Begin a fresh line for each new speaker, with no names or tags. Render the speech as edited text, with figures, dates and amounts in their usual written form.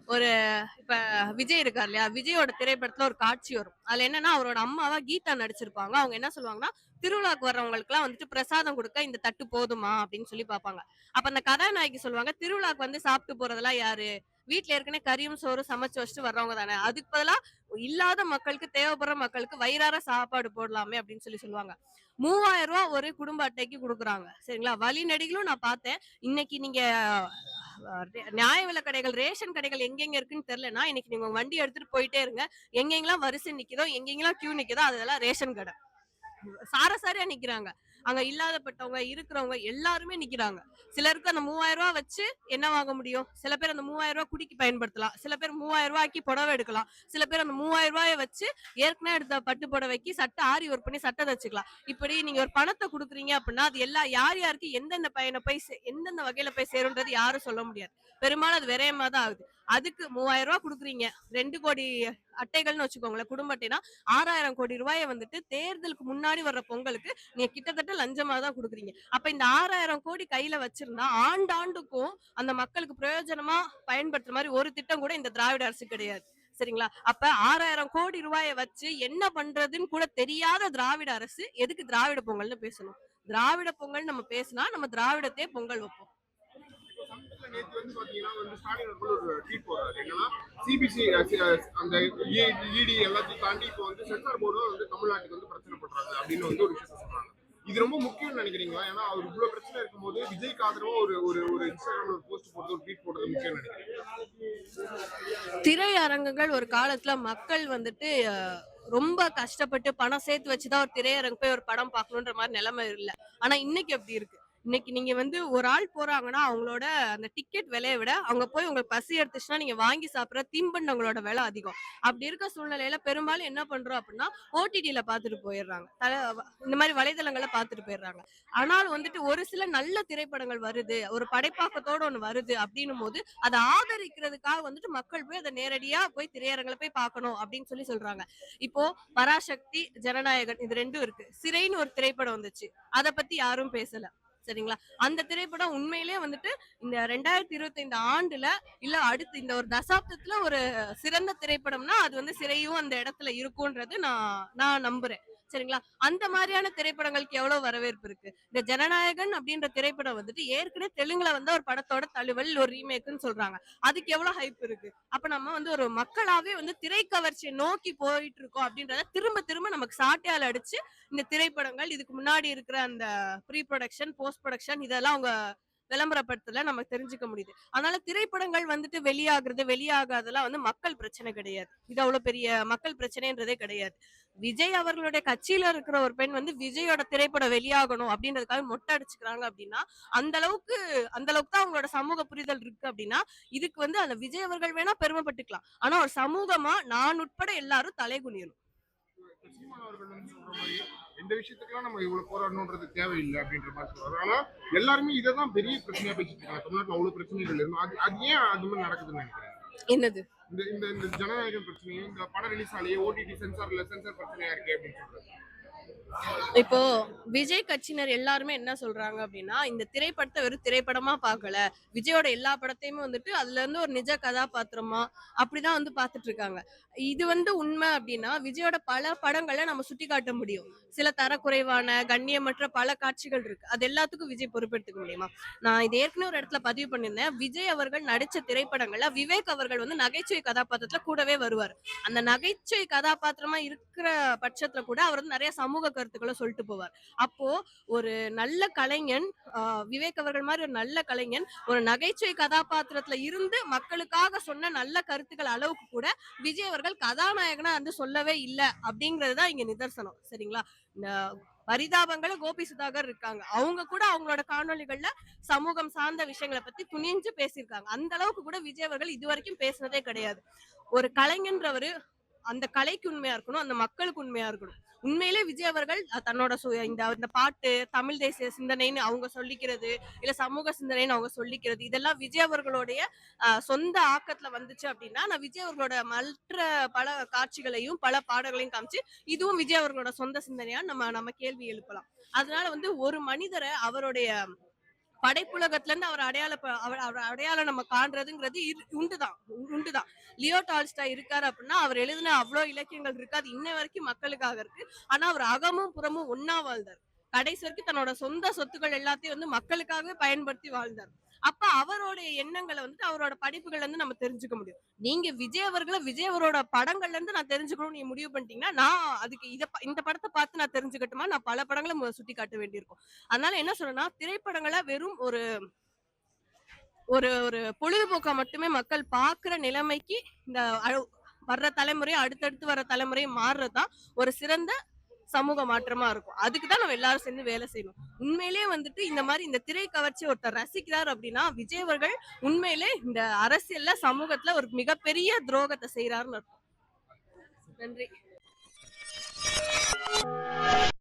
ஒரு இப்ப விஜய் இருக்கார் இல்லையா? விஜயோட திரைப்படத்துல ஒரு காட்சி வரும். அதுல என்னன்னா, அவரோட அம்மாவா கீதா நடிச்சிருப்பாங்க. அவங்க என்ன சொல்லுவாங்கன்னா, திருவிழாக்கு வர்றவங்களுக்குலாம் வந்துட்டு பிரசாதம் குடுக்க இந்த தட்டு போதுமா? அப்படின்னு சொல்லி பாப்பாங்க. அப்ப அந்த கதாநாயகி சொல்லுவாங்க, திருவிழாக்கு வந்து சாப்பிட்டு போறதெல்லாம் யாரு? வீட்ல ஏற்கனவே கறியும், சோறும் சமைச்சு வச்சுட்டு வர்றவங்க தானே. அதுக்கு பதிலா இல்லாத மக்களுக்கு, தேவைப்படுற மக்களுக்கு வயிறார சாப்பாடு போடலாமே அப்படின்னு சொல்லி சொல்லுவாங்க. ரூ. 3000 ஒரு குடும்ப அட்டைக்கு குடுக்குறாங்க. சரிங்களா? வழி நெடுகிலும் நான் பார்த்தேன். இன்னைக்கு நீங்க நியாய விலை கடைகள், ரேஷன் கடைகள் எங்கெங்க இருக்குன்னு தெரியலன்னா, இன்னைக்கு நீங்க உங்க வண்டி எடுத்துட்டு போயிட்டே இருங்க. எங்கெங்கலாம் வரிசை நிக்குதோ, எங்கெங்கலாம் கியூ நிக்குதோ அதெல்லாம் ரேஷன் கடை. சாரசாரியா நிக்கிறாங்க. அங்க இல்லாதப்பட்டவங்க, இருக்கிறவங்க எல்லாருமே நிக்கிறாங்க. சிலருக்கு அந்த ரூ. 3000 வச்சு என்ன வாங்க முடியும்? சில பேர் அந்த ரூ. 3000 குடிக்கு பயன்படுத்தலாம். சில பேர் ரூ. 3000க்கு புடவை எடுக்கலாம். சில பேர் அந்த ரூ. 3000 வச்சு ஏற்கனவே எடுத்த பட்டு புடவைக்கு சட்டை ஆரி ஒர்க் பண்ணி சட்டை தச்சுக்கலாம். இப்படி நீங்க ஒரு பணத்த குடுக்குறீங்க அப்படின்னா, அது எல்லா யார் யாருக்கு எந்தெந்த பயன போய் எந்தெந்த வகையில போய் சேரும்ன்றது யாரும் சொல்ல முடியாது. பெரும்பாலும் அது விரயமா தான் ஆகுது. அதுக்கு ரூ. 3000 குடுக்குறீங்க. 2 கோடி அட்டைகள்னு வச்சுக்கோங்களேன். குடும்ப அட்டைனா ரூ. 6000 கோடி ரூபாய வந்துட்டு தேர்தலுக்கு முன்னாடி வர்ற பொங்கலுக்கு நீங்க கிட்டத்தட்ட லஞ்சமா தான் குடுக்குறீங்க. அப்ப இந்த 6000 கோடி கையில வச்சிருந்தா ஆண்டாண்டுக்கும் அந்த மக்களுக்கு பிரயோஜனமா பயன்படுத்துற மாதிரி ஒரு திட்டம் கூட இந்த திராவிட அரசு கிடையாது. சரிங்களா? அப்ப 6000 கோடி ரூபாய வச்சு என்ன பண்றதுன்னு கூட தெரியாத திராவிட அரசு எதுக்கு திராவிட பொங்கல்னு பேசணும்? திராவிட பொங்கல் நம்ம பேசினா நம்ம திராவிடத்தையே பொங்கல் வைப்போம்.
சமீபத்துல நேத்து வந்து பாத்தீங்கன்னா வந்து ஸ்டாலின் அவர்கள் ஒரு ட்வீட் போடுறாரு. என்னன்னா சிபிசி அந்த இடி எல்லாத்தையும் தாண்டி இப்போ வந்து சென்சார் போர்டும் வந்து தமிழ்நாட்டுக்கு வந்து பிரச்சனை பண்றாங்க அப்படின்னு வந்து ஒரு விஷயத்த சொல்றாங்க. இது ரொம்ப முக்கியம்னு நினைக்கிறீங்களா? ஏன்னா அவர் இவ்வளவு பிரச்சனை இருக்கும்போது விஜய்க்கு ஆதரவா ஒரு ஒரு ஒரு இன்ஸ்டாகிராம்ல ஒரு போஸ்ட் போடுறது, ஒரு ட்வீட் போடுறது முக்கியம் நினைக்கிறீங்களா?
திரையரங்குகள் ஒரு காலத்துல மக்கள் வந்துட்டு ரொம்ப கஷ்டப்பட்டு பணம் சேர்த்து வச்சுதான் ஒரு திரையரங்கு போய் ஒரு படம் பார்க்கணுன்ற மாதிரி நிலைமை இல்ல. ஆனா இன்னைக்கு எப்படி இருக்கு? இன்னைக்கு நீங்க வந்து ஒரு ஆள் போறாங்கன்னா அவங்களோட அந்த டிக்கெட் விலையை விட அவங்க போய் உங்களுக்கு பசி எடுத்துச்சுன்னா நீங்க வாங்கி சாப்பிடுற தின்பண்டங்களோட விலை அதிகம். அப்படி இருக்க சூழ்நிலையில பெரும்பாலும் என்ன பண்றோம் அப்படின்னா ஓடிடில பாத்துட்டு போயிடுறாங்க. இந்த மாதிரி வலைதளங்களை பாத்துட்டு போயிடுறாங்க. ஆனாலும் வந்துட்டு ஒரு சில நல்ல திரைப்படங்கள் வருது, ஒரு படைப்பாக்கத்தோட ஒண்ணு வருது அப்படின்னும் போது அதை ஆதரிக்கிறதுக்காக வந்துட்டு மக்கள் போய் அதை நேரடியா போய் திரையரங்குல போய் பார்க்கணும் அப்படின்னு சொல்லி சொல்றாங்க. இப்போ பராசக்தி, ஜனநாயகன் இது ரெண்டும் இருக்கு. சிறைன்னு ஒரு திரைப்படம் வந்துச்சு. அத பத்தி யாரும் பேசல. சரிங்களா? அந்த திரைப்படம் உண்மையிலேயே வந்துட்டு இந்த 2025 ஆண்டுல இல்ல அடுத்து இந்த ஒரு தசாப்தத்துல ஒரு சிறந்த திரைப்படம்னா அது வந்து சிறையும் அந்த இடத்துல இருக்கும்ன்றது நான் நான் நம்புறேன். சரிங்களா? அந்த மாதிரியான திரைப்படங்களுக்கு எவ்வளவு வரவேற்பு இருக்கு. இந்த ஜனநாயகன் அப்படின்ற திரைப்படம் வந்துட்டு ஏற்கனவே தெலுங்குல வந்து ஒரு படத்தோட தழுவல் ஒரு ரீமேக்னு சொல்றாங்க. அதுக்கு எவ்வளவு ஹைப் இருக்கு. அப்ப நம்ம வந்து ஒரு மக்களாவே வந்து திரைக்கவர்ச்சியை நோக்கி போயிட்டு இருக்கோம் அப்படின்றத திரும்ப திரும்ப நமக்கு சாட்டையால அடிச்சு இந்த திரைப்படங்கள் இதுக்கு முன்னாடி இருக்கிற அந்த ப்ரீ ப்ரொடக்ஷன், போஸ்ட் ப்ரொடக்ஷன் இதெல்லாம் அவங்க விளம்பரப்படுத்தல நமக்கு தெரிஞ்சுக்க முடியுது. அதனால திரைப்படங்கள் வந்துட்டு வெளியாகாதெல்லாம் வந்து மக்கள் பிரச்சனை கிடையாது. இது அவ்வளவு பெரிய மக்கள் பிரச்சனைன்றதே கிடையாது. விஜய் அவர்களுடைய கட்சியில இருக்கிற ஒரு பெண் வந்து விஜயோட திரைப்படம் வெளியாகணும் அப்படின்றதுக்காக மொட்டை அடிச்சுக்கிறாங்க அப்படின்னா அந்த அளவுக்கு தான் அவங்களோட சமூக புரிதல் இருக்கு அப்படின்னா இதுக்கு வந்து அந்த விஜய் அவர்கள் வேணா பெருமைப்பட்டுக்கலாம். ஆனா ஒரு சமூகமா நான் உட்பட எல்லாரும் தலைகுனியணும்.
சீமான் அவர்கள் வந்து சொல்ற மாதிரி இந்த விஷயத்துக்குலாம் நம்ம இவ்வளவு போராடணும்ன்றது தேவையில்லை அப்படின்ற மாதிரி சொல்றாரு. ஆனா எல்லாருமே இதை தான் பெரிய பிரச்சனையா பேசிட்டு இருக்காங்க. தமிழ்நாட்டுல அவ்வளவு பிரச்சனைகள் இருக்கும். அது ஏன் அது மாதிரி நடக்குதுன்னு நினைக்கிறேன்.
என்னது?
இந்த இந்த இந்த ஜனநாயகம் பிரச்சனையும் இந்த படம் ரிலீஸ் ஆலையே ஓடிடி சென்சார் பிரச்சனையா இருக்கு அப்படின்னு சொல்றாரு.
இப்போ விஜய் கட்சியினர் எல்லாருமே என்ன சொல்றாங்க அப்படின்னா இந்த திரைப்படத்தை வெறும் திரைப்படமா பார்க்கல, விஜயோட எல்லா படத்தையுமே வந்துட்டு அதுல இருந்து ஒரு நிஜ கதாபாத்திரமா அப்படிதான் வந்து பார்த்துட்டு இருக்காங்க. இது வந்து உண்மை அப்படின்னா விஜயோட பல படங்களை நம்ம சுட்டி காட்ட முடியும். சில தரக்குறைவான கண்ணியமற்ற பல காட்சிகள் இருக்கு. அது எல்லாத்துக்கும் விஜய் பொறுப்பெடுத்துக்க முடியுமா? நான் இது ஏற்கனவே ஒரு இடத்துல பதிவு பண்ணியிருந்தேன். விஜய் அவர்கள் நடிச்ச திரைப்படங்கள்ல விவேக் அவர்கள் வந்து நகைச்சுவை கதாபாத்திரத்துல கூடவே வருவார். அந்த நகைச்சுவை கதாபாத்திரமா இருக்கிற பட்சத்துல கூட அவர் வந்து நிறைய சமூக கருத்துக்களை சொல்லிட்டு போவார். அப்போ ஒரு நல்ல கலைஞன், விவேக் அவர்கள் மாதிரி ஒரு நல்ல கலைஞன் ஒரு நகைச்சுவை கதாபாத்திரத்துல இருந்து மக்களுக்காக சொன்ன நல்ல கருத்துக்கள் அளவுக்கு கூட விஜய் அவர்கள் கதாநாயகனா வந்து சொல்லவே இல்லை அப்படிங்கறதுதான் இங்க நிதர்சனம். சரிங்களா? இந்த பரிதாபங்களை கோபி சுதாகர் இருக்காங்க. அவங்க கூட அவங்களோட காணொலிகள்ல சமூகம் சார்ந்த விஷயங்களை பத்தி துணிஞ்சு பேசியிருக்காங்க. அந்த அளவுக்கு கூட விஜய் அவர்கள் இதுவரைக்கும் பேசினதே கிடையாது. ஒரு கலைஞன்றவரு அந்த கலைக்கு உண்மையா இருக்கணும், அந்த மக்களுக்கு உண்மையா இருக்கணும். உண்மையிலே விஜய் அவர்கள் தன்னோட இந்த பாட்டு தமிழ் தேசிய சிந்தனைன்னு அவங்க சொல்லிக்கிறது, இல்ல சமூக சிந்தனைன்னு அவங்க சொல்லிக்கிறது, இதெல்லாம் விஜய் அவர்களுடைய சொந்த ஆக்கத்துல வந்துச்சு அப்படின்னா நான் விஜய் அவர்களோட மற்ற பல காட்சிகளையும் பல பாடல்களையும் காமிச்சு இதுவும் விஜய் அவர்களோட சொந்த சிந்தனையா நம்ம நம்ம கேள்வி எழுப்பலாம். அதனால வந்து ஒரு மனிதரை அவருடைய படைப்புலகத்துல இருந்து அவர் அடையாளம் நம்ம காண்றதுங்கிறது உண்டுதான். லியோ டால்ஸ்டாய் இருக்காரு அப்படின்னா அவர் எழுதின அவ்வளவு இலக்கியங்கள் இருக்கு, அது இன்ன வரைக்கும் மக்களுக்காக இருக்கு. ஆனா அவர் அகமும் புறமும் ஒன்னா வாழ்ந்தார். கடைசி வரைக்கும் தன்னோட சொந்த சொத்துக்கள் எல்லாத்தையும் வந்து மக்களுக்காகவே பயன்படுத்தி வாழ்ந்தார். அப்ப அவருடைய எண்ணங்களை வந்துட்டு அவரோட படிப்புகள்ல இருந்து நம்ம தெரிஞ்சுக்க முடியும். நீங்க விஜய் அவரோட படங்கள்ல இருந்து நான் தெரிஞ்சுக்கணும்னு நீங்க முடிவு பண்ணிட்டீங்கன்னா, நான் அதுக்கு இந்த படத்தை பார்த்து நான் தெரிஞ்சுக்கட்டுமா, நான் பல படங்களை சுட்டி காட்ட வேண்டியிருக்கும். அதனால என்ன சொல்றேன்னா, திரைப்படங்களை வெறும் ஒரு ஒரு ஒரு பொழுதுபோக்கா மட்டுமே மக்கள் பாக்குற நிலைமைக்கு இந்த வர்ற தலைமுறை, அடுத்தடுத்து வர தலைமுறை மாறுறதுதான் ஒரு சிறந்த சமூக மாற்றமா இருக்கும். அதுக்குதான் நம்ம எல்லாரும் சேர்ந்து வேலை செய்யணும். உண்மையிலேயே வந்துட்டு இந்த மாதிரி இந்த திரை கவர்ச்சி ஒருத்தர் ரசிக்கிறார் அப்படின்னா, விஜய் அவர்கள் உண்மையிலே இந்த அரசியல்ல சமூகத்துல ஒரு மிகப்பெரிய துரோகத்தை செய்யறாருன்னு அர்த்தம். நன்றி.